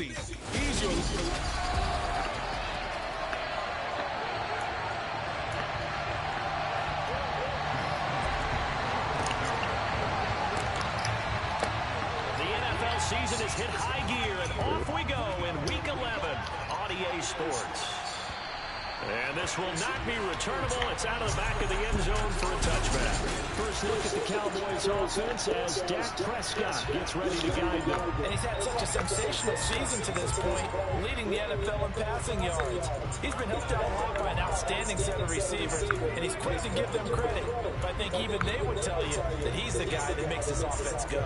easy. He's your... Season has hit high gear, and off we go in Week 11 on EA Sports. And this will not be returnable. It's out of the back of the end zone for a touchback. First look at the Cowboys offense as Dak Prescott gets ready to guide them. And he's had such a sensational season to this point, leading the NFL in passing yards. He's been helped out a lot by an outstanding set of receivers, and he's quick to give them credit. But I think even they would tell you that he's the guy that makes this offense go.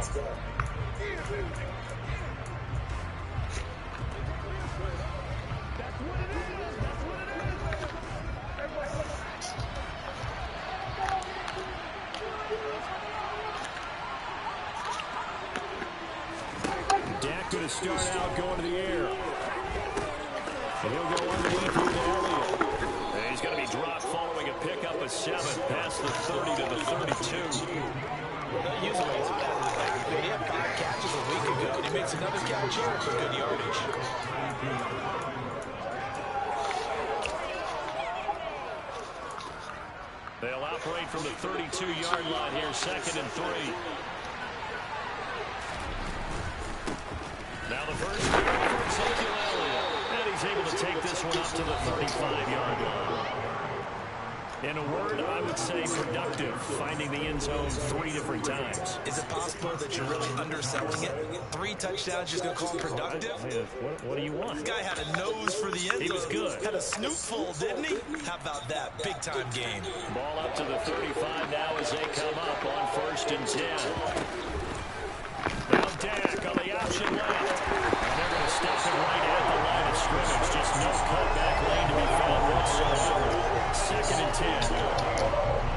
Dak going to start out going to the air. And he'll go underneath here to Elliott. And he's going to be dropped following a pickup of 7 past the 30 to the 32. Well, they'll use him a lot out of the backfield. He had 5 catches a week ago, and he makes another catch here for good yardage. They'll operate from the 32-yard line here, 2nd and 3. Now the first down for Ezekiel Elliott. And he's able to take this one up to the 35-yard line. In a word, I would say productive, finding the end zone 3 different times. Is it possible that you're really underselling it? 3 touchdowns, you're going to call it productive? What do you want? This guy had a nose for the end zone. He was good. Had a snoot full, didn't he? How about that? Big-time game. Ball up to the 35 now as they come up on 1st and 10. Now Dak on the option left. And they're going to stop it right at the line of scrimmage. Just no cutback lane to be found whatsoever. 2nd and 10.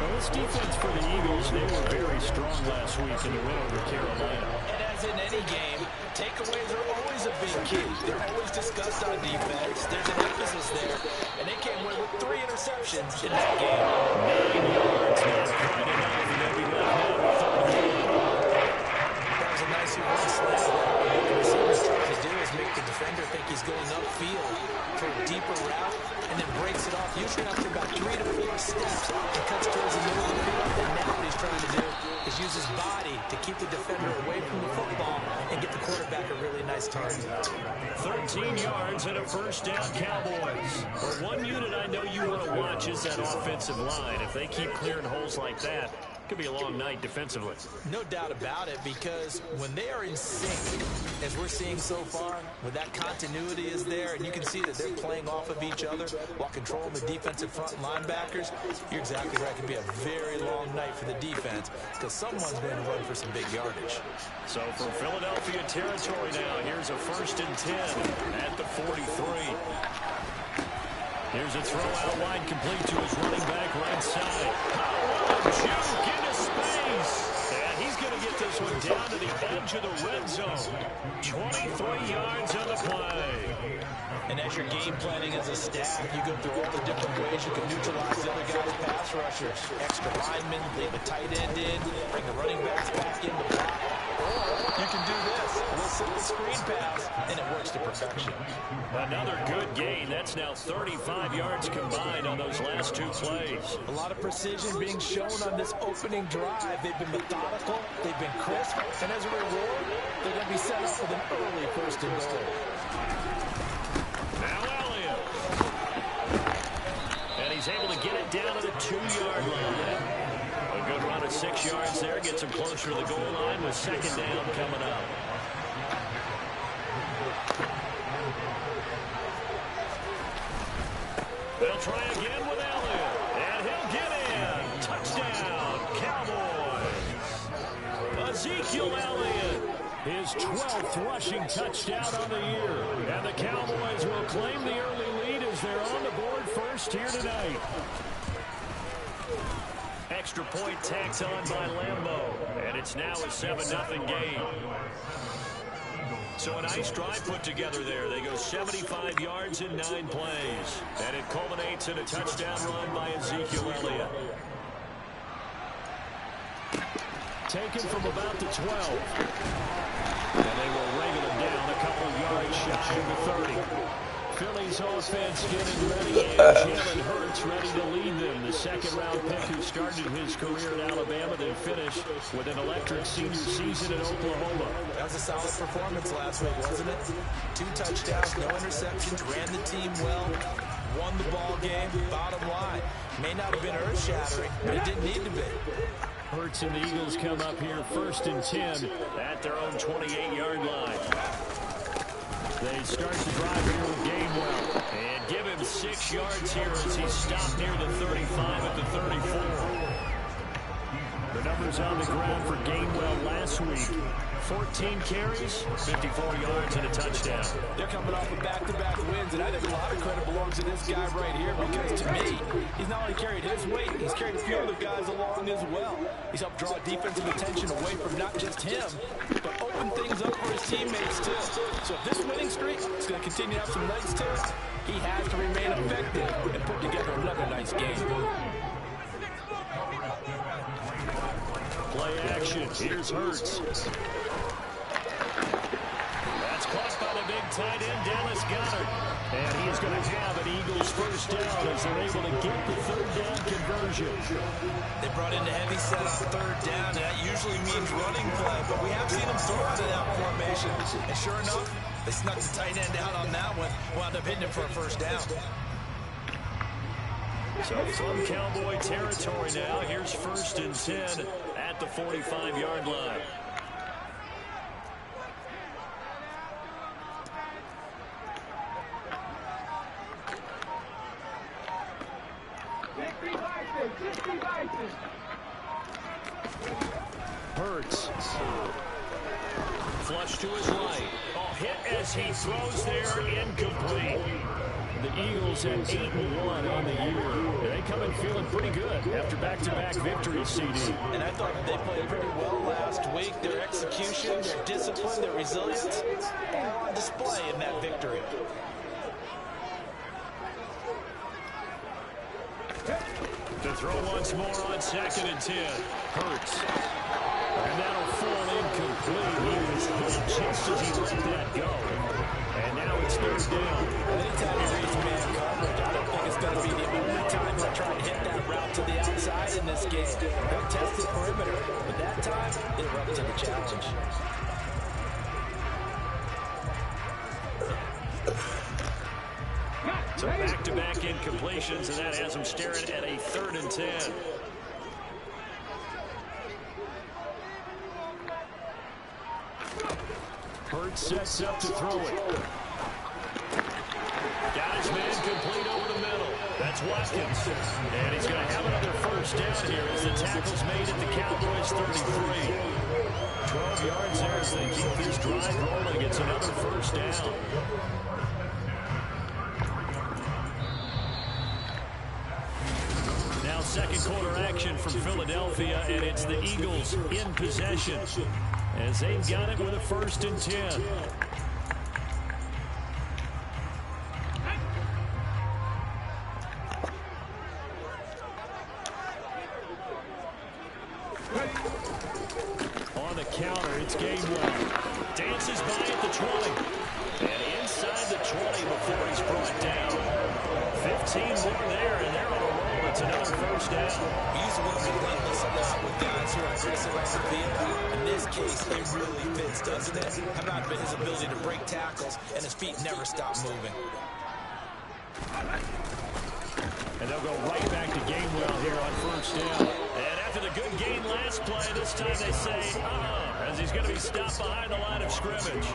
Well, this defense for the Eagles, they were very strong last week in the win over Carolina. And as in any game, takeaways are always a big key. They're always discussed on defense. There's an emphasis there. And they came away with 3 interceptions in that game. 9 yards. Not quite enough. And they'll be left now with 31. That was a nice run slam. What the receiver's trying to do is make the defender think he's going upfield for a deeper route and then breaks it off, usually after about 3 to 4 steps and cuts towards the middle of the field. And now what he's trying to do is use his body to keep the defender away from the football and get the quarterback a really nice target. 13 yards and a first down, Cowboys. Well, one unit I know you want to watch is that offensive line. If they keep clearing holes like that, it could be a long night defensively. No doubt about it, because when they are in sync, as we're seeing so far, when that continuity is there, and you can see that they're playing off of each other while controlling the defensive front linebackers, you're exactly right. It could be a very long night for the defense, because someone's going to run for some big yardage. So for Philadelphia territory now, here's a 1st and 10 at the 43. Here's a throw out wide, complete to his running back right side. Juke into space. And he's going to get this one down to the edge of the red zone. 23 yards on the play. And as you're game planning as a staff, you go through all the different ways you can neutralize the other guy's pass rushers. Extra linemen, leave a tight end in, bring the running backs back in to block. Or you can do this, a little simple screen pass, and it works to perfection. Another good gain. That's now 35 yards combined on those last 2 plays. A lot of precision being shown on this opening drive. They've been methodical, they've been crisp, and as a reward, they're going to be set up with an early 1st and goal. Now Elliott. And he's able to get it down to the 2-yard line. A good run of 6 yards there. Gets him closer to the goal line with 2nd down coming up. They'll try again with Elliott. And he'll get in. Touchdown, Cowboys. Ezekiel Elliott. His 12th rushing touchdown on the year. And the Cowboys will claim the early lead as they're on the board first here tonight. Extra point tacked on by Lambeau. And it's now a 7-0 game. So a nice drive put together there. They go 75 yards in 9 plays. And it culminates in a touchdown run by Ezekiel Elliott. Taken from about the 12. And they will wrangle him down. couple yards shy of the 30. Philly's offense getting ready, and Jalen Hurts ready to lead them. The second-round pick who started his career at Alabama, then finished with an electric senior season in Oklahoma. That was a solid performance last week, wasn't it? 2 touchdowns, no interceptions, ran the team well, won the ball game. Bottom line, may not have been earth-shattering, but it didn't need to be. Hurts and the Eagles come up here 1st and 10 at their own 28-yard line. They start the drive here with Gainwell. And give him 6 yards here as he stopped near the 35 at the 34. The numbers on the ground for Gainwell last week. 14 carries, 54 yards, and a touchdown. They're coming off of back-to-back wins, and I think a lot of credit belongs to this guy right here because, to me, he's not only carried his weight, he's carried a few other guys along as well. He's helped draw defensive attention away from not just him, but open things up for his teammates, too. So if this winning streak is going to continue to have some legs to it, he has to remain effective and put together another nice game. Play action. Here's Hurts. That's caught by the big tight end, Dallas Goedert. And he's going to have an Eagles first down as they're able to get the third down conversion. They brought in the heavy set on 3rd down, and that usually means running play, but we have seen them throw out of that formation. And sure enough, they snuck the tight end out on that one, wound up hitting him for a first down. So from Cowboy territory now, here's 1st and 10 at the 45-yard line. Hurts. Flush to his right. Oh, hit as he throws there, incomplete. The Eagles at 8-1 on the year. They come in feeling pretty good after back-to-back victories, CD. And I thought they played pretty well last week. Their execution, their discipline, their resilience, all on display in that victory. To throw once more on 2nd and 10. Hurts. And that'll fall incomplete. He was hit just as he let that go. And now it's 3rd down. Anytime he reads man coverage, I don't think it's going to be the only time he'll try to hit that route to the outside in this game. They'll test the perimeter, but that time, they were up to the challenge. So back-to-back incompletions, and that has him staring at a 3rd and 10. Hurts sets up to throw it. Got his man complete over the middle. That's Watkins. And he's going to have another first down here as the tackle's made at the Cowboys 33. 12 yards there as they keep this drive rolling. It's another first down. Now second quarter action from Philadelphia, and it's the Eagles in possession as they've got it with a 1st and 10. On the counter, it's Gainwell. Dances by at the 20. And inside the 20 before he's brought down. 15 more there, and they're on a roll. It's another first down. He's working relentless a lot with guys who are aggressive on the field. In this case, it really fits, doesn't it? How about his ability to break tackles, and his feet never stop moving. And they'll go right back to Gainwell here on first down. And after the good gain last play, this time they say, as he's going to be stopped behind the line of scrimmage.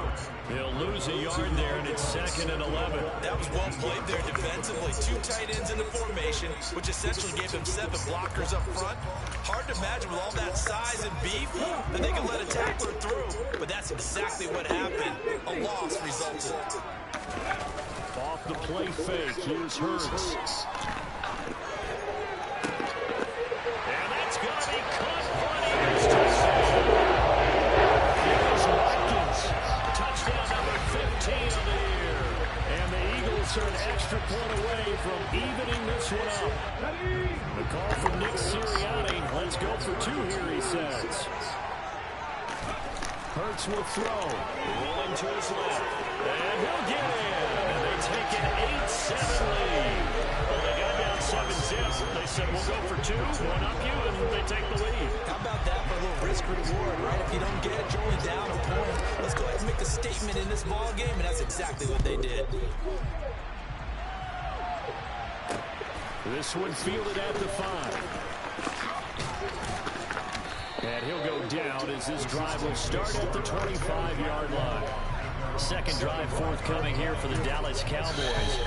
He'll lose a yard there, and it's 2nd and 11. That was well played there defensively. 2 tight ends in the formation, which essentially gave them 7 blockers up front. Hard to imagine with all that size and beef that they could let a tackler through. But that's exactly what happened. A loss resulted. Off the play fake, here's Hurts. And that's going to be caught for an Eagles touchdown. Here's Watkins. Touchdown number 15 of the year. And the Eagles are an extra point away from evening this one up. The call from Nick Sirianni. Let's go for 2 here, he says. Hurts will throw. Rolling to his left. And he'll get in. And they take an 8-7 lead. Well, they got down 7-zip. They said, we'll go for 2, one up you, and they take the lead. How about that for a little risk-reward, right? If you don't get it, you're only down a point. Let's go ahead and make a statement in this ball game, and that's exactly what they did. This one fielded at the 5. And he'll go down as this drive will start at the 25-yard line. Second drive forthcoming here for the Dallas Cowboys.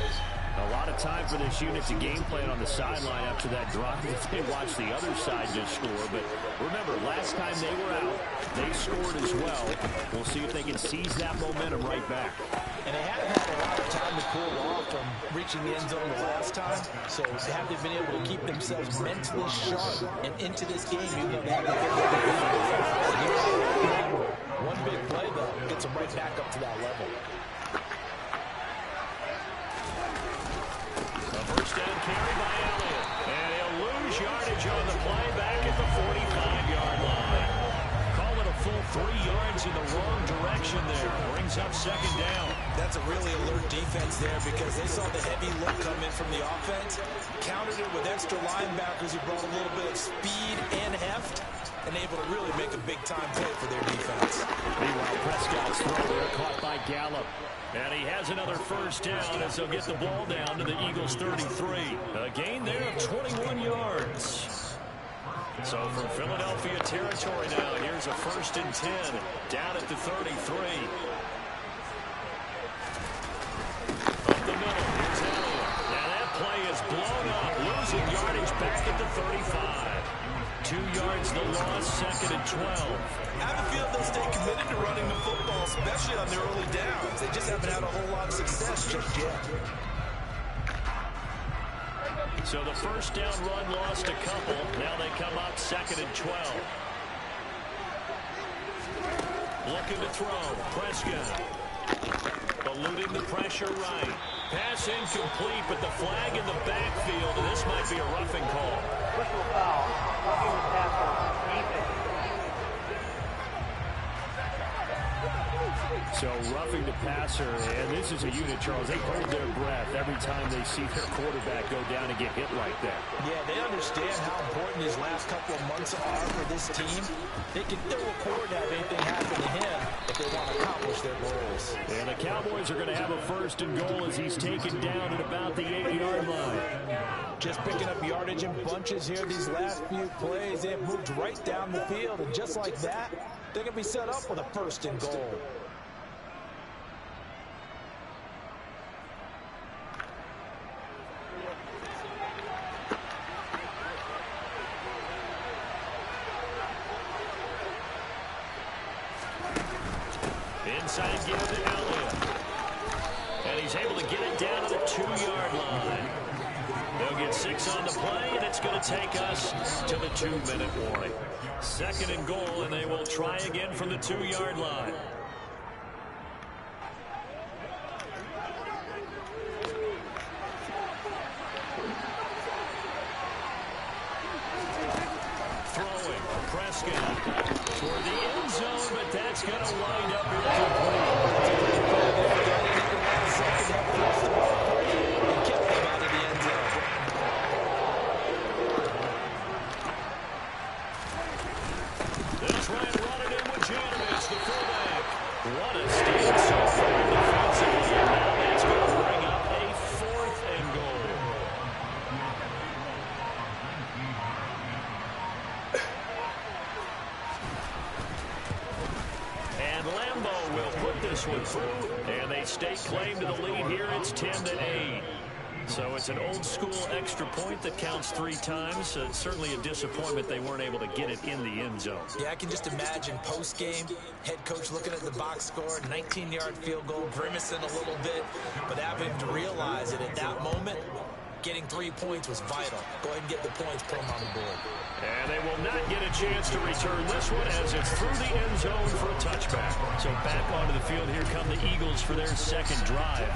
A lot of time for this unit to game plan on the sideline after that drive. They watched the other side just score. But remember, last time they were out, they scored as well. We'll see if they can seize that momentum right back. And they haven't had a lot of time to cool off from reaching the end zone the last time. So they haven't been able to keep themselves mentally sharp and into this game, even though they haven't been able to do it. One big play, though, gets them right back up to that level. First down carry by Elliott. And he'll lose yardage on the play back at the 45-yard line. Call it a full 3 yards in the wrong direction there. Brings up second down. That's a really alert defense there because they saw the heavy look come in from the offense, countered it with extra linebackers who brought a little bit of speed and heft, and able to really make a big-time play for their defense. Meanwhile, Prescott's throw there caught by Gallup. And he has another first down as they'll get the ball down to the Eagles' 33. A gain there of 21 yards. So from Philadelphia territory now, here's a 1st and 10 down at the 33. Up the middle, here's Elliott. Now that play is blown up, losing yardage back at the 35. 2 yards the loss, 2nd and 12. I have a feeling they'll stay committed to running the football, especially on their early downs. They just haven't had a whole lot of success just yet. So the first down run lost a couple. Now they come up 2nd and 12. Looking to throw. Prescott. Eluding the pressure right. Pass incomplete, but the flag in the backfield, and this might be a roughing call. Whistle foul. Roughing the passer. Defense. So roughing the passer, and this is a unit, Charles. They hold their breath every time they see their quarterback go down and get hit like that. Yeah, they understand how important his last couple of months are for this team. They can throw a quarter have anything happen to him if they want to accomplish their goals. And the Cowboys are going to have a 1st and goal as he's taken down at about the 8-yard line. Just picking up yardage in bunches here these last few plays. They have moved right down the field, and just like that, they're going to be set up with a 1st and goal. Inside give to Elliott. And he's able to get it down to the 2-yard line. They'll get 6 on the play, and it's going to take us to the 2-minute warning. 2nd and goal, and they will try again from the 2-yard line. Throwing, Prescott toward the end zone, but that's going to wind up incomplete. They'll try and run it in with Janovich, the fullback. What a stand so far defensively, and now that's going to bring up a 4th and goal. And Lambeau will put this one through, and they stake claim to the lead here. It's 10-8. So it's an old-school extra point that counts 3 times. It's certainly a disappointment they weren't able to get it in the end zone. Yeah, I can just imagine post-game, head coach looking at the box score, 19-yard field goal, grimacing a little bit, but having to realize that at that moment, getting 3 points was vital. Go ahead and get the points, put them on the board. And they will not get a chance to return this one as it's through the end zone for a touchback. So back onto the field, here come the Eagles for their 2nd drive.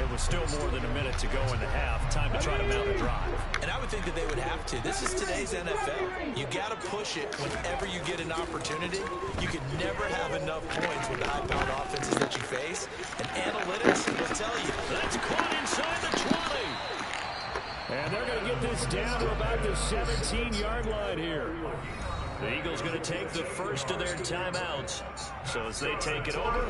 It was still more than a minute to go in the half. Time to try to mount a drive. And I would think that they would have to. This is today's NFL. You got to push it whenever you get an opportunity. You can never have enough points with the high-powered offenses that you face. And analytics will tell you. That's caught inside the 20. And they're going to get this down to about the 17-yard line here. The Eagles going to take the first of their timeouts. So as they take it over,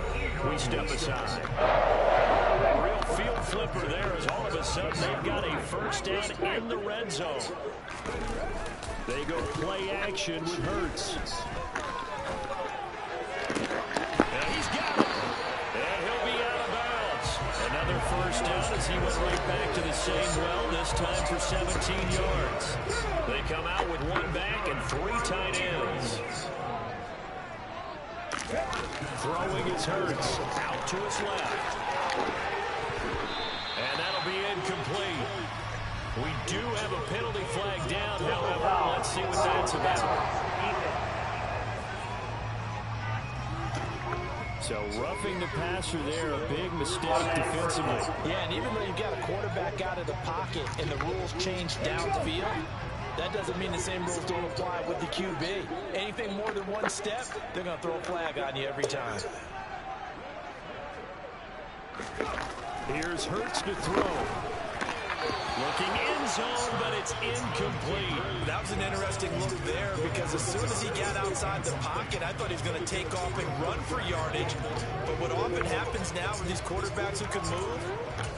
we step aside. A real field flipper there as all of a sudden they've got a first down in the red zone. They go play action with Hurts. And he's got it. And he'll be out of bounds. Another first down as he went right back to the same well, this time for 17 yards. They come out with one back and 3 tight ends. Throwing his Hurts out to his left. And that'll be incomplete. We do have a penalty flag down, however. Let's see what that's about. So roughing the passer there, a big mistake defensively. Yeah, and even though you've got a quarterback out of the pocket and the rules change downfield, that doesn't mean the same rules don't apply with the QB. Anything more than one step, they're going to throw a flag on you every time. Here's Hurts to throw. Looking end zone, but it's incomplete. That was an interesting look there because as soon as he got outside the pocket, I thought he was going to take off and run for yardage. But what often happens now with these quarterbacks who can move,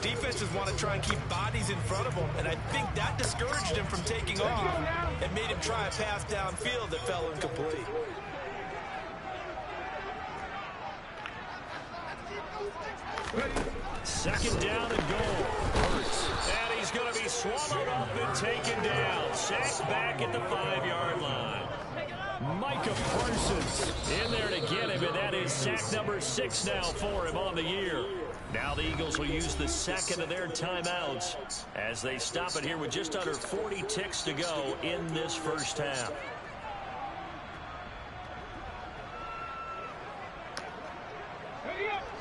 defenses want to try and keep bodies in front of them. And I think that discouraged him from taking off and made him try a pass downfield that fell incomplete. Second down and goal. Hurts. And he's going to be swallowed up and taken down. Sacked back at the 5-yard line. Micah Parsons in there to get him, and that is sack number 6 now for him on the year. Now the Eagles will use the second of their timeouts as they stop it here with just under 40 ticks to go in this first half.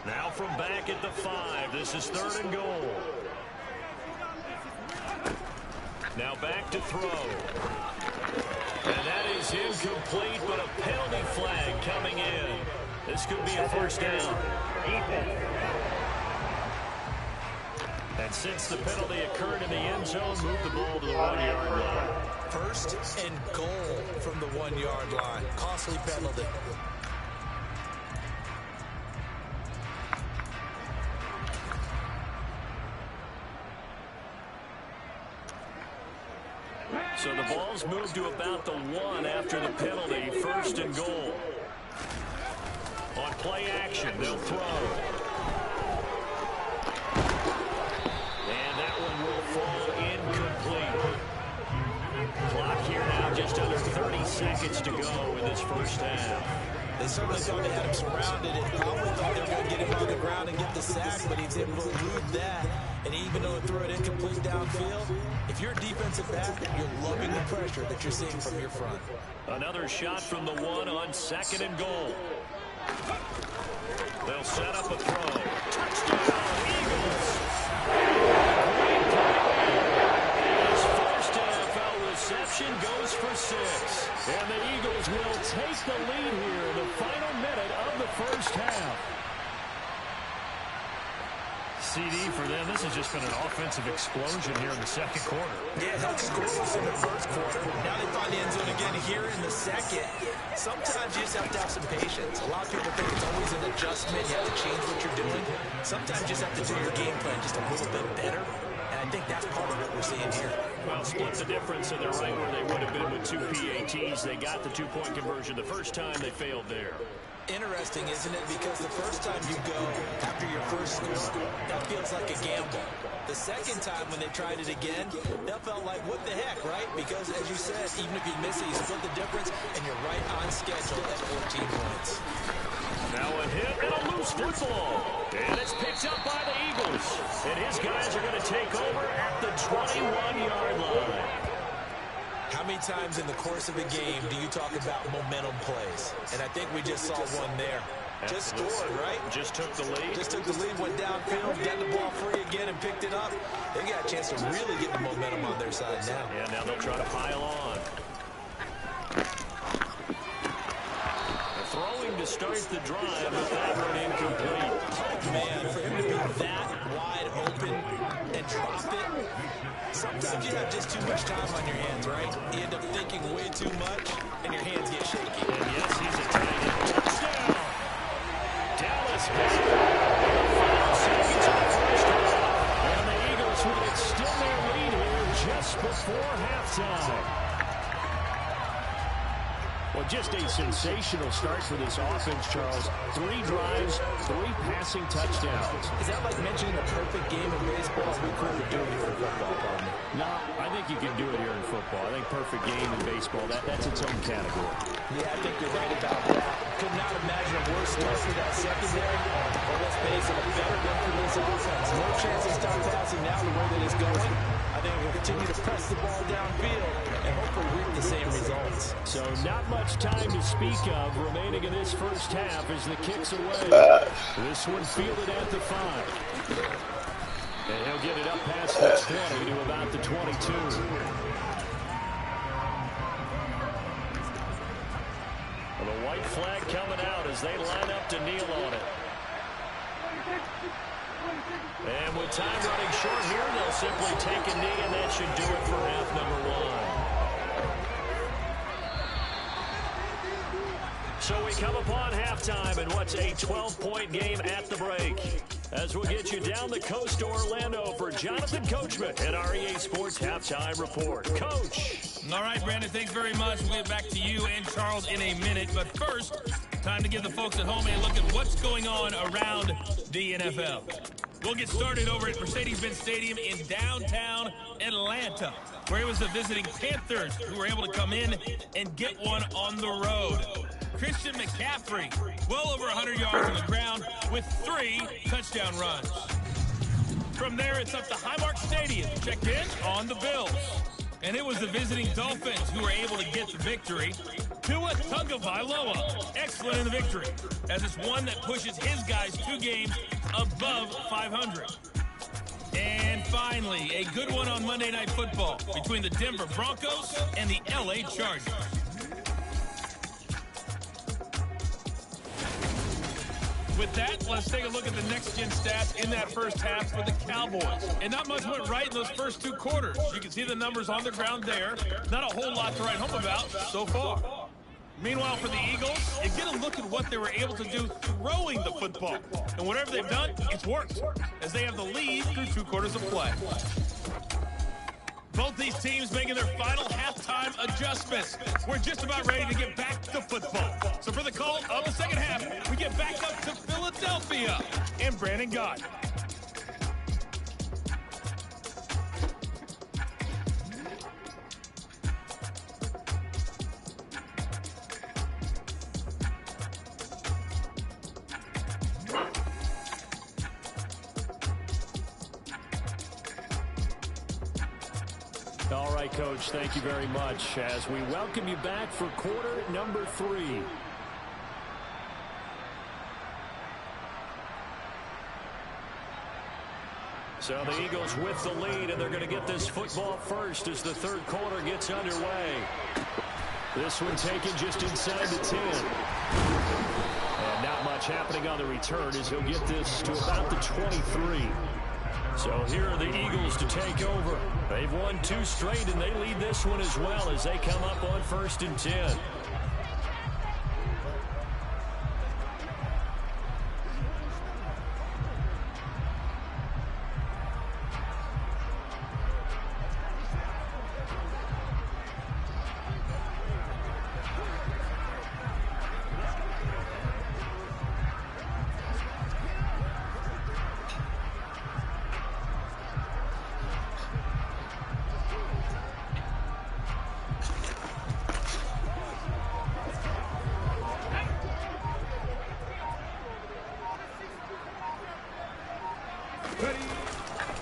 Now from back at the 5, this is 3rd and goal. Now back to throw. And that is incomplete, but a penalty flag coming in. This could be a first down. And since the penalty occurred in the end zone, move the ball to the 1-yard line. 1st and goal from the 1-yard line. Costly penalty. So the ball's moved to about the 1 after the penalty. 1st and goal. On play action, they'll throw. And that one will fall incomplete. Clock here now, just under 30 seconds to go in this first half. They certainly thought they had him surrounded and probably thought they were going to get him on the ground and get the sack, but he's able to elude that. And even though it threw it incomplete downfield, if you're a defensive back, you're loving the pressure that you're seeing from your front. Another shot from the 1 on 2nd and goal. They'll set up a throw. Touchdown, Eagles! His first NFL reception goes for 6. And the Eagles will take the lead here in the final minute of the first half. CD for them, this has just been an offensive explosion here in the second quarter. Yeah, held scoreless in the first quarter. Now they find the end zone again here in the second. Sometimes you just have to have some patience. A lot of people think it's always an adjustment. You have to change what you're doing. Sometimes you just have to do your game plan just a little bit better. And I think that's part of what we're seeing here. Well, split the difference, and they're right where they would have been with 2 PATs. They got the 2-point conversion the first time. They failed there. Interesting, isn't it? Because the first time you go after your first score, that feels like a gamble. The second time when they tried it again, that felt like, what the heck, right? Because, as you said, even if you miss it, you split the difference, and you're right on schedule at 14 points. Now a hit and a loose football. And it's picked up by the Eagles. And his guys are going to take over at the 21-yard line. How many times in the course of a game do you talk about momentum plays? And I think we just saw one there. Just scored, right? Just took the lead. Just took the lead, went downfield, got the ball free again, and picked it up. They got a chance to really get the momentum on their side now. Yeah, now they'll try to pile on. Throwing to start the drive, but that one incomplete. Oh, man, for him to be that wide open and drop it, sometimes you have just too much time on your hands, right? You end up thinking way too much, and your hands get shaky. And yes, he's a tight end. Touchdown! Dallas has it. 5 seconds in the first half. And the Eagles will extend their lead here just before halftime. Well, just a sensational start for this offense, Charles. 3 drives, 3 passing touchdowns. Is that like mentioning a perfect game in baseball? We couldn't do it here in football, partner. No, I think you can do it here in football. I think perfect game in baseball, that's its own category. Yeah, I think you're right about that. Could not imagine a worse start for that secondary. But let's face it, a better one for this offense. No chance to start passing now the way that it's going. I think we'll continue to press the ball downfield and hopefully reap the same results. So not much time to speak of remaining in this first half as the kick's away. This one fielded at the 5. And he'll get it up past the 20 to about the 22. Well, the white flag coming out as they line up to kneel on it. And with time running short here, they'll simply take a knee, and that should do it for half number 1. So we come upon halftime in what's a 12-point game at the break. As we'll get you down the coast to Orlando for Jonathan Coachman and our EA Sports Halftime Report. Coach. All right, Brandon, thanks very much. We'll get back to you and Charles in a minute. But first, time to give the folks at home a look at what's going on around the NFL. We'll get started over at Mercedes-Benz Stadium in downtown Atlanta, where it was the visiting Panthers who were able to come in and get one on the road. Christian McCaffrey, well over 100 yards on the ground with 3 touchdown runs. From there, it's up to Highmark Stadium, checked in on the Bills. And it was the visiting Dolphins who were able to get the victory. Tua Tagovailoa, excellent in the victory, as it's one that pushes his guys 2 games above 500. And finally, a good one on Monday Night Football between the Denver Broncos and the LA Chargers. With that, let's take a look at the next-gen stats in that first half for the Cowboys. And not much went right in those first 2 quarters. You can see the numbers on the ground there. Not a whole lot to write home about so far. Meanwhile, for the Eagles, you get a look at what they were able to do throwing the football. And whatever they've done, it's worked, as they have the lead through 2 quarters of play. Both these teams making their final halftime adjustments. We're just about ready to get back to football. So for the call of the second half, we get back up to Philadelphia and Brandon Gott. All right, Coach, thank you very much as we welcome you back for quarter number 3. So the Eagles with the lead, and they're going to get this football first as the third quarter gets underway. This one taken just inside the 10. And not much happening on the return as he'll get this to about the 23. So here are the Eagles to take over. They've won 2 straight, and they lead this one as well as they come up on 1st and 10.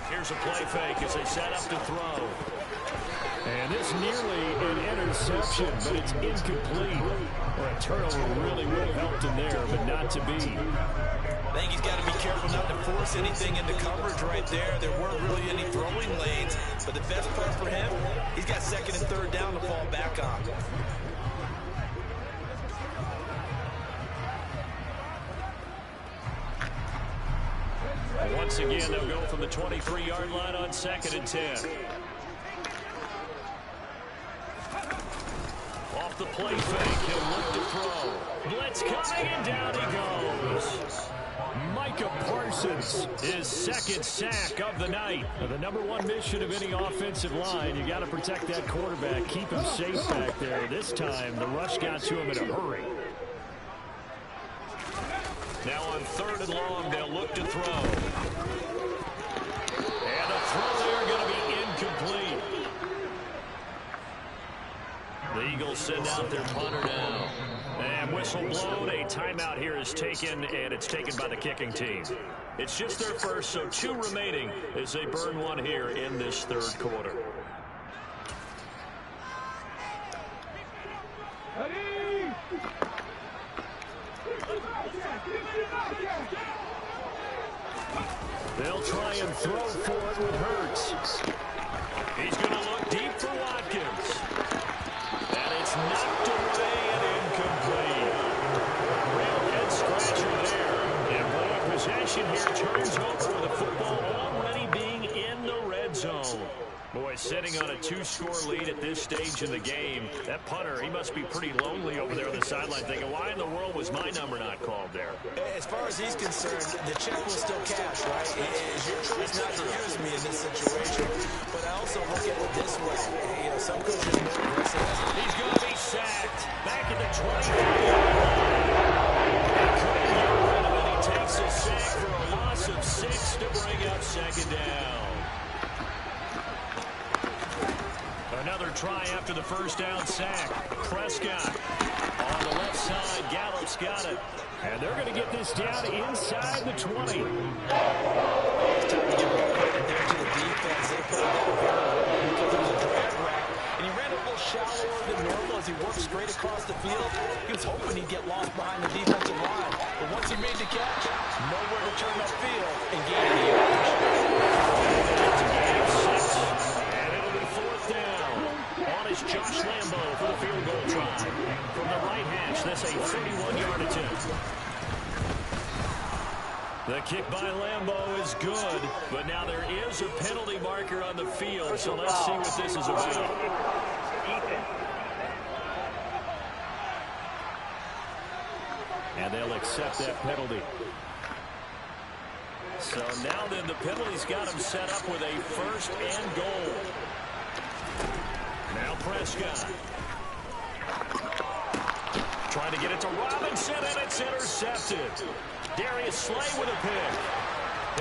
Here's a play fake as they set up to throw. And this nearly an interception, but it's incomplete. Well, a turnover really would have helped him there, but not to be. I think he's got to be careful not to force anything into coverage right there. There weren't really any throwing lanes, but the best part for him, he's got second and third down to fall back on. Once again, they'll go from the 23-yard line on 2nd and 10. Off the play fake, he'll look to throw. Blitz coming, and down he goes. Micah Parsons, his second sack of the night. Now, the #1 mission of any offensive line, you got to protect that quarterback, keep him safe back there. This time, the rush got to him in a hurry. Now on 3rd and long, they'll look to throw. And the throw there going to be incomplete. The Eagles send out their punter now. And whistle blown, a timeout here is taken, and it's taken by the kicking team. It's just their first, so 2 remaining as they burn one here in this 3rd quarter. They'll try and throw for it with Hurts. He's going to look deep for Watkins. And it's knocked away and incomplete. Real head scratcher there. And boy, possession here turns over with the football already being in the red zone. Boy, sitting on a 2-score lead at this stage in the game, that punter, he must be pretty lonely over there on the sideline thinking, why in the world was my number not called there? As far as he's concerned, the check will still cash, right? It's your choice not to use me in this situation. But I also look at it this way. You know, some coaches are more aggressive. He's going to be sacked. Back at the 25-yard line. Couldn't get rid of it. He takes a sack for a loss of 6 to bring up 2nd down. Another try after the first down sack. Prescott on the left side. Gallup's got it. And they're going to get this down inside the 20. It's time to give credit there to the defense. They played that very well because it was a drag rack. And he ran a little shallower than normal as he worked straight across the field. He was hoping he'd get lost behind the defensive line. But once he made the catch, nowhere to turn upfield and gain the yardage. It's a game 6. And it'll be 4th down. On is Josh Lambo for the field goal try. From the right hash, that's a 31-yard attempt. The kick by Lambo is good, but now there is a penalty marker on the field, so let's see what this is about. And they'll accept that penalty. So now then, the penalty's got him set up with a 1st and goal. Now Prescott. Trying to get it to Robinson, and it's intercepted. Darius Slay with a pick.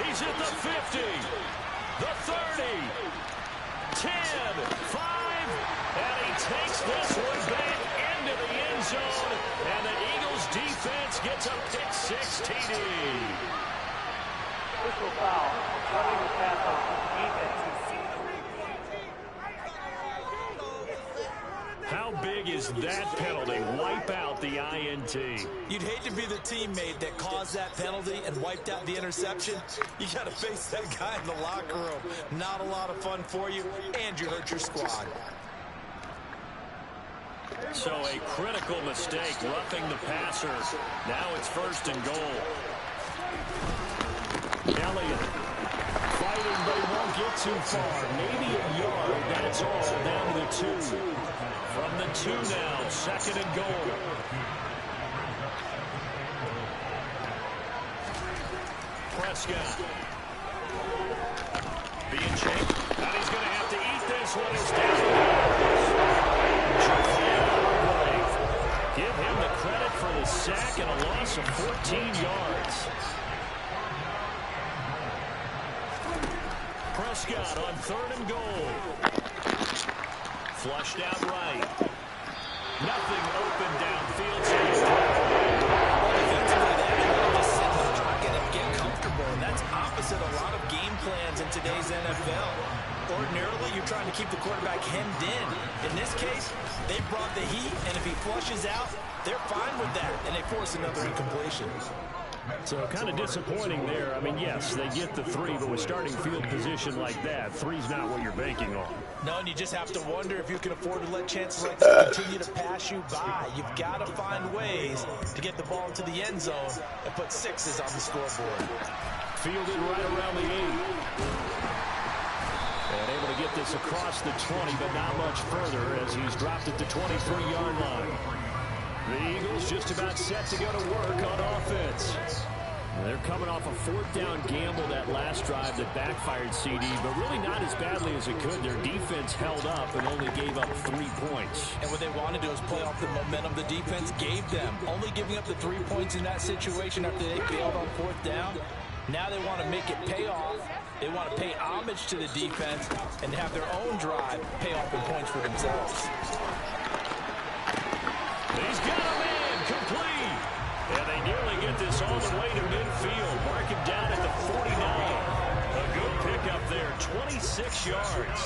He's at the 50, the 30, 10, 5, and he takes this one back into the end zone, and the Eagles defense gets a pick-6 TD. Whistle foul. Running the pass on defense. How big is that penalty? Wipe out the INT. You'd hate to be the teammate that caused that penalty and wiped out the interception. You got to face that guy in the locker room. Not a lot of fun for you, and you hurt your squad. So a critical mistake, roughing the passer. Now it's 1st and goal. Elliott fighting, but he won't get too far. Maybe a yard. That's all down to the 2. From the 2 now, 2nd and goal. Prescott. Being chased. And he's going to have to eat this one. It's down. Give him the credit for the sack and a loss of 14 yards. Prescott on 3rd and goal. Flushed out right. Nothing open downfield. Defensively, that just sit in the pocket and get comfortable. And that's opposite a lot of game plans in today's NFL. Ordinarily, you're trying to keep the quarterback hemmed in. In this case, they brought the heat, and if he flushes out, they're fine with that, and they force another incompletion. So kind of disappointing there. I mean, yes, they get the 3, but with starting field position like that, 3's not what you're banking on. No, and you just have to wonder if you can afford to let chances like that continue to pass you by. You've got to find ways to get the ball into the end zone and put 6s on the scoreboard. Fielded right around the 8. And able to get this across the 20, but not much further as he's dropped at the 23-yard line. The Eagles just about set to go to work on offense. They're coming off a 4th down gamble that last drive that backfired CD, but really not as badly as it could. Their defense held up and only gave up 3 points. And what they want to do is play off the momentum the defense gave them. Only giving up the 3 points in that situation after they failed on 4th down. Now they want to make it pay off. They want to pay homage to the defense and have their own drive pay off in points for themselves. He's got a man complete. And they nearly get this all the way to midfield. Mark him down at the 49. A good pickup there, 26 yards.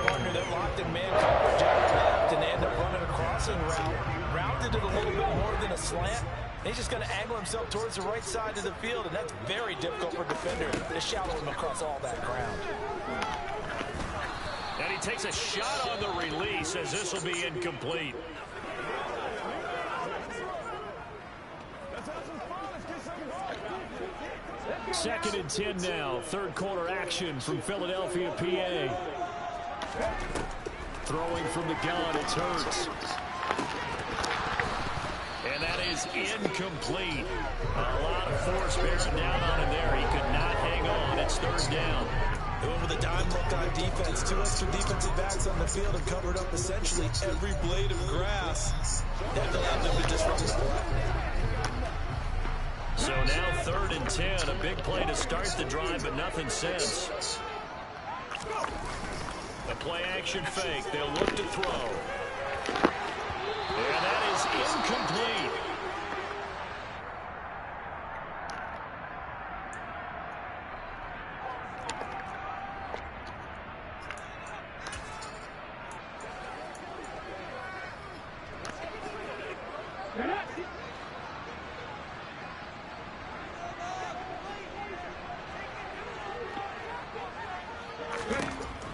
Partner, they're locked in man coverage out left, and they end up running a crossing route. Rounded it a little bit more than a slant. He's just going to angle himself towards the right side of the field, and that's very difficult for a defender to shallow him across all that ground. And he takes a shot on the release as this will be incomplete. Second and 10 now. 3rd quarter action from Philadelphia, PA. Throwing from the gun, it's Hurts. And that is incomplete. A lot of force bearing down on him there. He could not hang on. It's 3rd down. They went with a dime look on defense. 2 extra defensive backs on the field and covered up essentially every blade of grass. That allowed them to disrupt the play. So now 3rd and 10. A big play to start the drive, but nothing since. A play-action fake. They'll look to throw. And that is incomplete.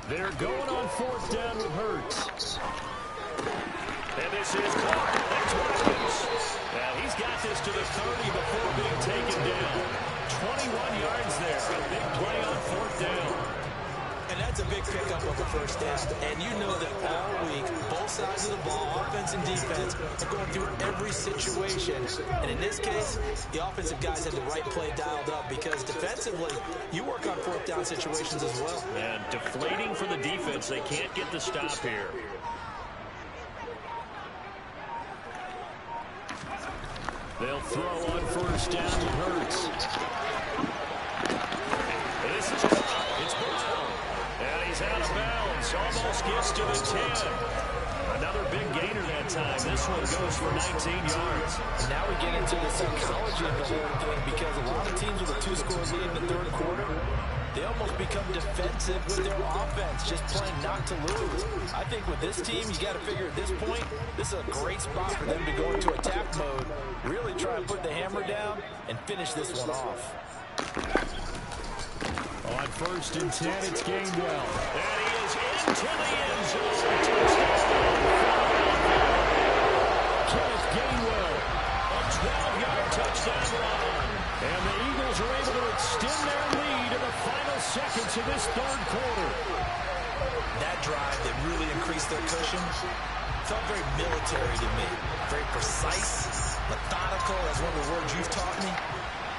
They're going on 4th down with Hurts. And this is Clark. That's Watkins. Now he's got this to the 30 before being taken down. 21 yards there. A big play on 4th down. And that's a big pickup of the 1st down. And you know that all week, both sides of the ball, offense and defense, are going through every situation. And in this case, the offensive guys had the right play dialed up because defensively, you work on 4th down situations as well. And deflating for the defense. They can't get the stop here. They'll throw on 1st down with Hurts. This is it's Brown. And he's out of bounds. Almost gets to the 10. Another big gainer that time. This one goes for 19 yards. And now we get into the psychology of the whole thing because a lot of teams with a 2-score lead in the 3rd quarter, they almost become defensive with their offense, just playing not to lose. I think with this team, you got to figure at this point, this is a great spot for them to go into attack mode, really try and put the hammer down and finish this one off. On 1st and 10, it's Gainwell. And he is into the end zone. Touchdown. Kenneth Gainwell, a 12-yard touchdown run. And the Eagles are able to extend their lead in the final seconds of this 3rd quarter. That drive that really increased their cushion felt very military to me. Very precise, methodical, that's one of the words you've taught me.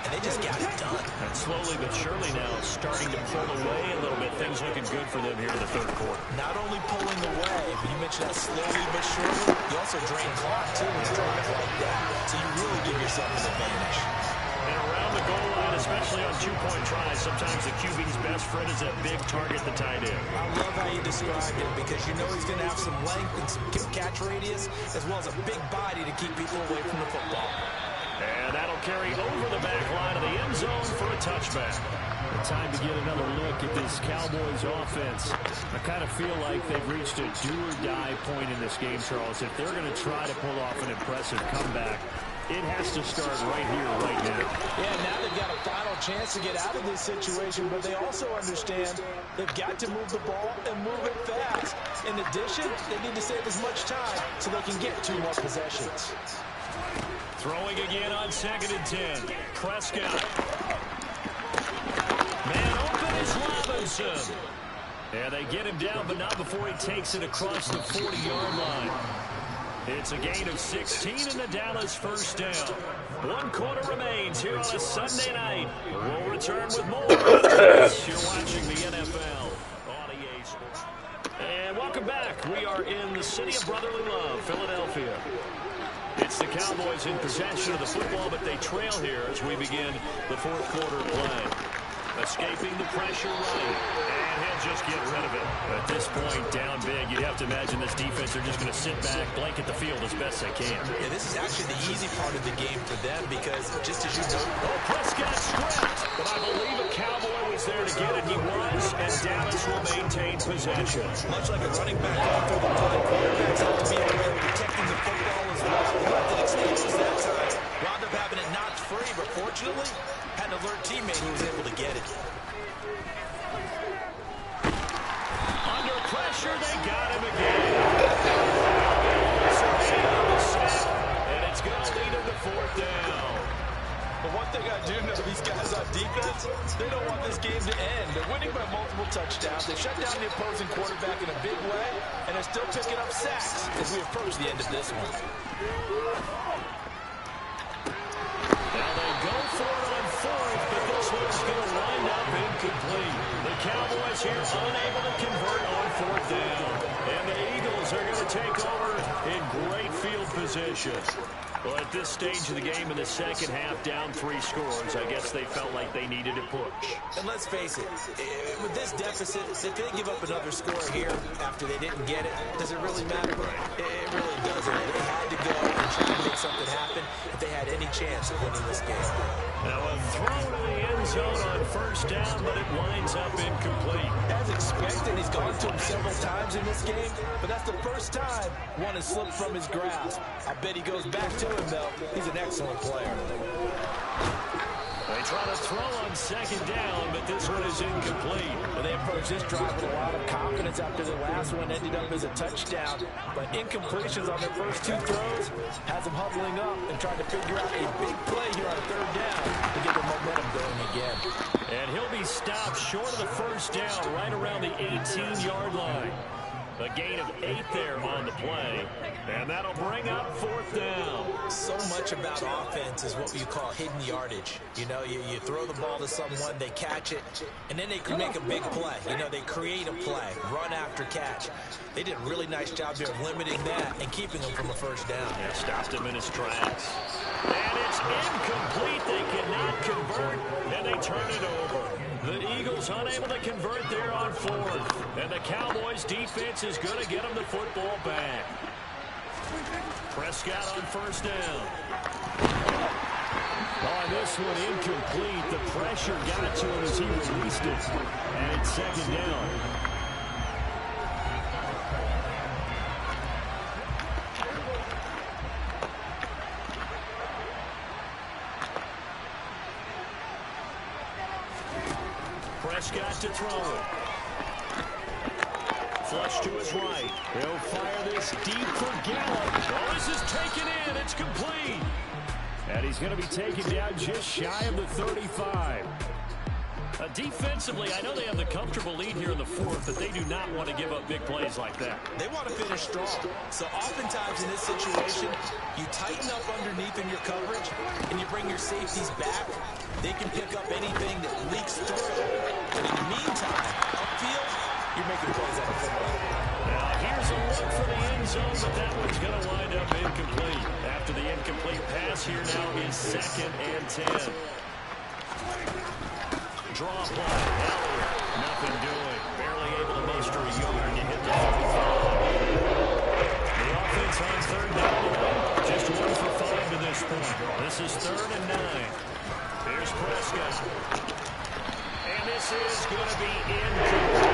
And they just got it done. And slowly but surely now starting to pull away a little bit. Things looking good for them here in the 3rd quarter. Not only pulling away, but you mentioned that slowly but surely, you also drain clock too when you drive like that. So you really give yourself an advantage. And around the goal line, especially on 2-point tries, sometimes the QB's best friend is that big target, the tight end. I love how you described it because you know he's going to have some length and some catch radius as well as a big body to keep people away from the football. And that'll carry over the back line of the end zone for a touchback. Time to get another look at this Cowboys offense. I kind of feel like they've reached a do-or-die point in this game, Charles. If they're going to try to pull off an impressive comeback, it has to start right here, right now. Yeah, now they've got a final chance to get out of this situation, but they also understand they've got to move the ball and move it fast. In addition, they need to save as much time so they can get 2 more possessions. Throwing again on 2nd and 10. Prescott. Man open is Robinson. Yeah, they get him down, but not before he takes it across the 40-yard line. It's a gain of 16 in the Dallas first down. 1 quarter remains here on a Sunday night. We'll return with more. You're watching the NFL on EA Sports. And welcome back. We are in the city of brotherly love, Philadelphia. It's the Cowboys in possession of the football, but they trail here as we begin the 4th quarter play. Escaping the pressure right, and he'll just get rid of it. At this point, down big, you'd have to imagine this defense are just going to sit back, blanket the field as best they can. Yeah, this is actually the easy part of the game for them because, just as you know... Oh, Prescott stripped, but I believe a Cowboy was there to get it. He was, and Dallas will maintain possession. Much like a running back going through the line, quarterbacks have to be aware of protecting the football as well. He left it exposed that time. Wound up having it knocked free, but fortunately, had an alert teammate who was able to get it. Under pressure, they got him again. And it's going to lead him to 4th down. But one thing I do know, these guys on defense, they don't want this game to end. They're winning by multiple touchdowns. They shut down the opposing quarterback in a big way, and they're still picking up sacks as we approach the end of this one. Now they go for it on 4th, but this one's going to wind up incomplete. The Cowboys here unable to convert on 4th down. And the Eagles are going to take over in great field position. Well, at this stage of the game in the second half, down 3 scores, I guess they felt like they needed a push. And let's face it, with this deficit, if they give up another score here after they didn't get it, does it really matter? It really doesn't. They had to go and try to make something happen if they had any chance of winning this game. Now a throw to the end zone on 1st down, but it winds up incomplete. As expected, he's gone to him several times in this game, but that's the first time one has slipped from his grasp. I bet he goes back to him, though. He's an excellent player. They try to throw on 2nd down, but this one is incomplete. Well, they approach this drive with a lot of confidence after the last one ended up as a touchdown. But incompletions on their first 2 throws has them huddling up and trying to figure out a big play here on 3rd down to get their momentum going again. And he'll be stopped short of the 1st down right around the 18-yard line. A gain of 8 there on the play, and that'll bring up 4th down. So much about offense is what you call hidden yardage. You know, you throw the ball to someone, they catch it, and then they can make a big play. You know, they create a play, run after catch. They did a really nice job there of limiting that and keeping him from a 1st down. Yeah, stopped him in his tracks. And it's incomplete. They cannot convert, and they turn it over. The Eagles unable to convert there on 4th. And the Cowboys defense is going to get them the football back. Prescott on 1st down. On this one, incomplete. The pressure got to him as he released it. And it's 2nd down. Prescott to throw it. Flush to his right. He'll fire this deep for Gallup. Oh, this is taken in. It's complete. And he's going to be taken down just shy of the 35. Defensively, I know they have the comfortable lead here in the 4th, but they do not want to give up big plays like that. They want to finish strong. So oftentimes in this situation, you tighten up underneath in your coverage, and you bring your safeties back. They can pick up anything that leaks through. But in the meantime, upfield, you're making plays out of football. Now, here's a look for the end zone, but that one's going to wind up incomplete. After the incomplete pass, here now is 2nd and 10. Draw play. Elliott, nothing doing. Barely able to muster a yard to hit the 35. The offense on 3rd down. Just 1 for 5 to this This is 3rd and 9. Here's Prescott. And this is going to be incomplete.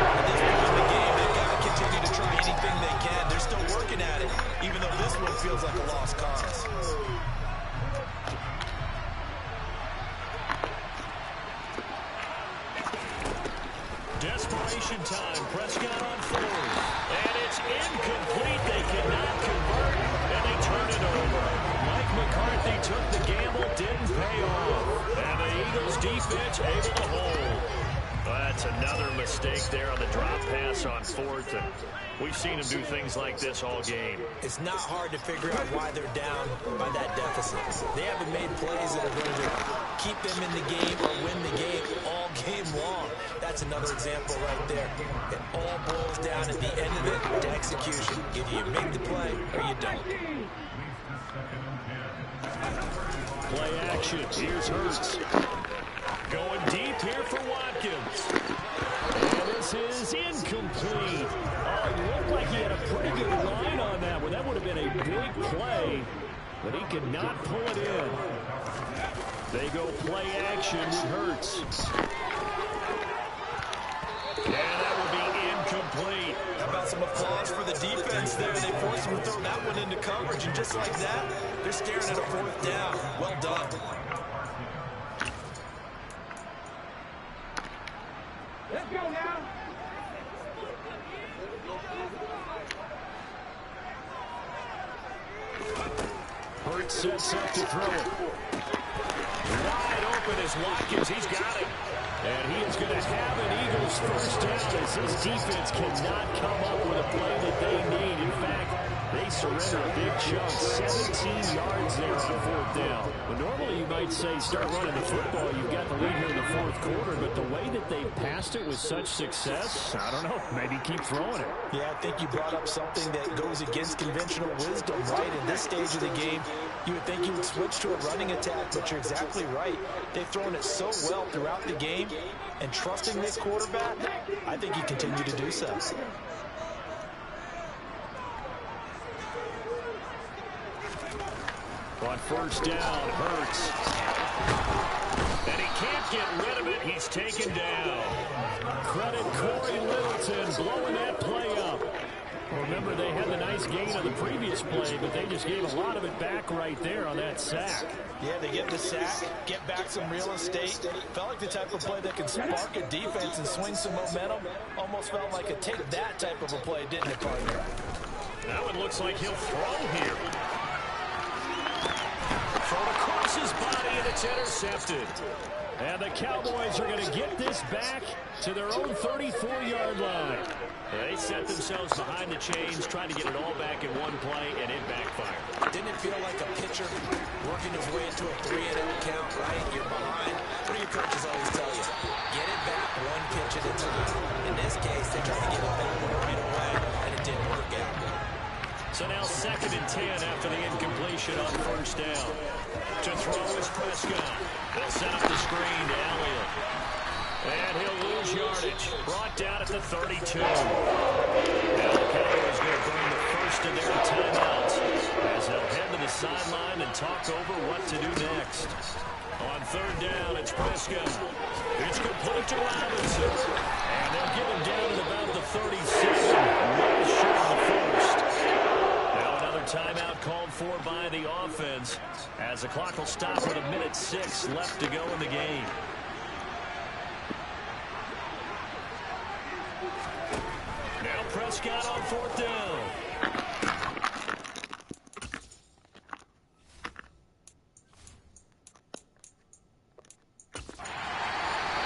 At this point in the game, they've got to continue to try anything they can. They're still working at it, even though this one feels like a lost cause. Desperation time. Prescott on 4th. And it's incomplete. They cannot convert, and they turn it over. Mike McCarthy took the gamble, didn't pay off. And the Eagles defense able to hold. That's another mistake there on the drop pass on 4th. And we've seen him do things like this all game. It's not hard to figure out why they're down by that deficit. They haven't made plays that are going to keep them in the game or win the game all game long. That's another example right there. It all boils down at the end of it to execution. Either you make the play or you don't. Play action. Here's Hurts. Going deep here for Watkins. And this is incomplete. Oh, it looked like he had a pretty good line on that one. That would have been a big play, but he could not pull it in. They go play action with Hurts. And that would be incomplete. How about some applause for the defense there? They forced him to throw that one into coverage, and just like that, they're staring at a 4th down. Well done. Let's go now. Hurts sets up to throw it. Wide open is Watkins. He's got it. And he is going to have an Eagles first down as his defense cannot come up with a play that they need. In fact, they surrender a big chunk, 17 yards there on 4th down. Well, normally you might say start running the football. You've got the lead here in the 4th quarter, but the way that they've passed it with such success, I don't know, maybe keep throwing it. Yeah, I think you brought up something that goes against conventional wisdom, right? In this stage of the game, you would think you would switch to a running attack, but you're exactly right. They've thrown it so well throughout the game, and trusting this quarterback, I think you continue to do so. On 1st down, Hurts. And he can't get rid of it. He's taken down. Credit Corey Littleton blowing that play up. Remember, they had the nice gain on the previous play, but they just gave a lot of it back right there on that sack. Yeah, they get the sack, get back some real estate. Felt like the type of play that can spark a defense and swing some momentum. Almost felt like a take that type of a play, didn't it, partner? That one looks like he'll throw here. Thrown across his body, and it's intercepted. And the Cowboys are going to get this back to their own 34-yard line. They set themselves behind the chains, trying to get it all back in one play, and it backfired. Didn't it feel like a pitcher working his way into a 3-and-out count, right? You're behind. What do your coaches always tell you? Get it back one pitch at a time. In this case, they tried to get it back right away, and it didn't work out. So now 2nd and 10 after the incompletion on 1st down. To throw is Prescott. They'll set up the screen to Elliott. And he'll lose yardage. Brought down at the 32. Now the Cowboys going to bring the first of their timeouts as they'll head to the sideline and talk over what to do next. On 3rd down, it's Prescott. It's complete to Robinson. And they'll get him down at about the 37. Well short of the first. Now another timeout called for by the offense as the clock will stop with 1:06 left to go in the game. Now Prescott on 4th down.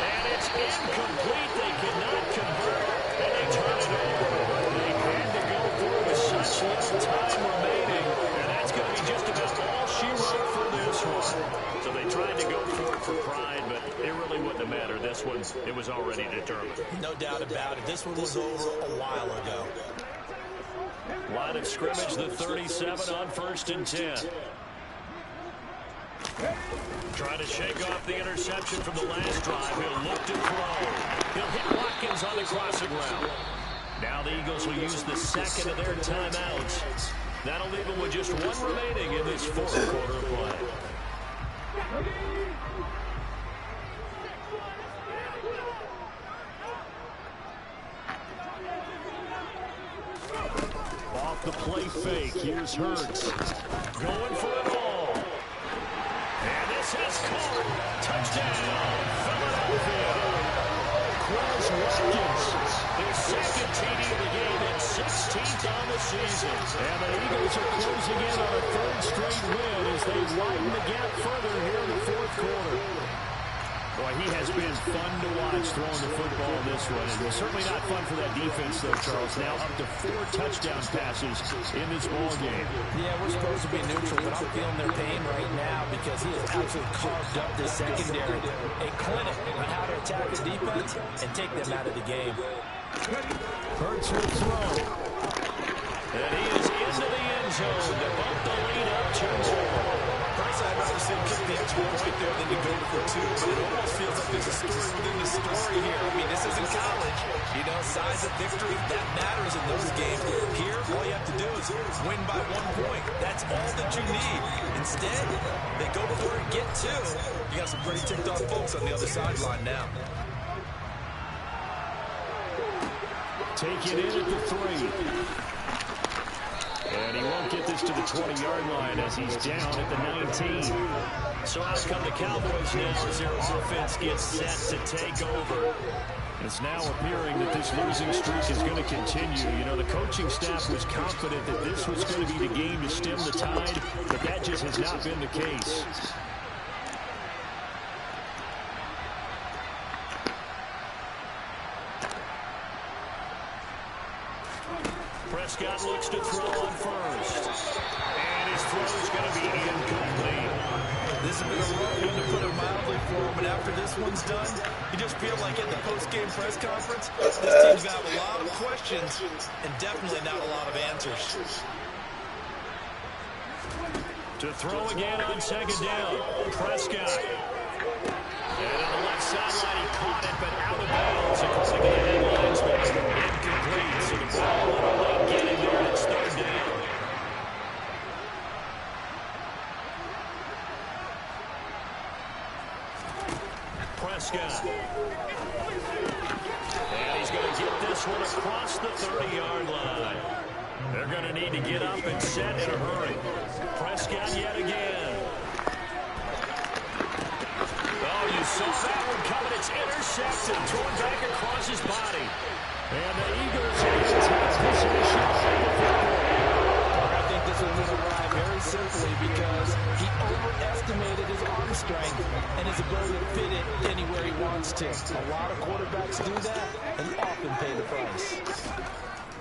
And it's incomplete. They cannot convert, and they turn it over. They had to go through with such little time remaining, and that's going to be just about all she wrote for this one. So they tried to go for it for pride, but it really wouldn't have mattered. This one, it was already determined. No doubt about it. This one was over a while ago. Line of scrimmage, the 37 on 1st and 10. Trying to shake off the interception from the last drive. He'll look to throw. He'll hit Watkins on the crossing route. Now the Eagles will use the 2nd of their timeouts That'll leave him with just one remaining in this fourth quarter of play. Off the play fake, here's Hurts. Going for it all. And this has caught. Touchdown, Philadelphia. Quez Watkins, his second TD of the game and 16th on the season. And the Eagles are closing in on a third straight win as they widen the gap further here in the fourth quarter. Boy, he has been fun to watch throwing the football in this one. And certainly not fun for that defense, though, Charles. Now up to 4 touchdown passes in this ball game. Yeah, we're supposed to be neutral, but I'm feeling their pain right now because he has absolutely carved up this secondary. A clinic on how to attack the defense and take them out of the game. Hurts will throw. And he is into the end zone to bump the lead up 2-4. I'd rather see him kick the extra point there than to go for 2, but it almost feels like there's a story within the story here. I mean, this isn't college. You know, size of victory, that matters in those games. Here, all you have to do is win by 1 point. That's all that you need. Instead, they go for it, get 2. You got some pretty ticked off folks on the other sideline now. Take it in at the 3. And he won't get this to the 20-yard line as he's down at the 19. So out come the Cowboys now as their offense gets set to take over. It's now appearing that this losing streak is going to continue. You know, the coaching staff was confident that this was going to be the game to stem the tide, but that just has not been the case. Prescott looks to throw on first. And his throw is going to be incomplete. This has been a rough one, to put it mildly, for him, but after this one's done, you just feel like at the post-game press conference, this team's going to have a lot of questions and definitely not a lot of answers. To throw again on second down, Prescott. And on the left sideline, he caught it, but out of bounds. According to the headlines, incomplete. So the ball will only get in there, and it's third down. Prescott. And he's going to get this one across the 30-yard line. They're going to need to get up and set in a hurry. Prescott yet again. Oh, you saw that one coming. It's intercepted, thrown back across his body. And the Eagles are in top position. I think this was going to arrive very simply because he overestimated his arm strength and his ability to fit it anywhere he wants to. A lot of quarterbacks do that and often pay the price.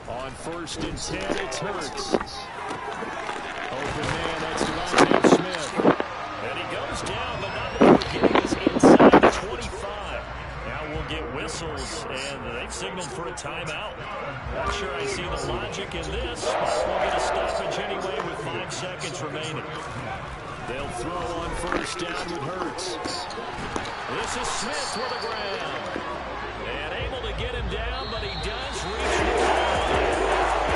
On 1st and 10, it's Hurts. Open man, that's Devontae Smith. And he goes down, but not before getting us inside the 25. Now we'll get whistles, and they've signaled for a timeout. Not sure I see the logic in this, but we'll get a stoppage anyway with 5 seconds remaining. They'll throw on 1st down with Hurts. This is Smith with the ground. And able to get him down, but he does reach the line.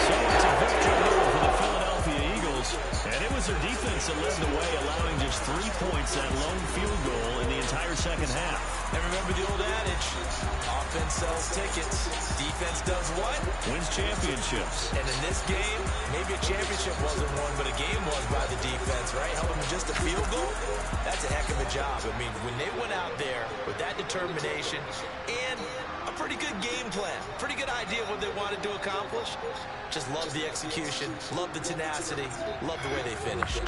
So it's a victory here for the Philadelphia Eagles. And it was their defense that led the way, allowing just 3 points, that lone field goal in the entire second half. And remember the old adage, offense sells tickets, defense does what? Wins championships. And in this game, maybe a championship wasn't won, but a game was by the defense, right? Holding just a field goal, that's a heck of a job. I mean, when they went out there with that determination and a pretty good game plan, pretty good idea of what they wanted to accomplish, just love the execution, love the tenacity, love the way they finished.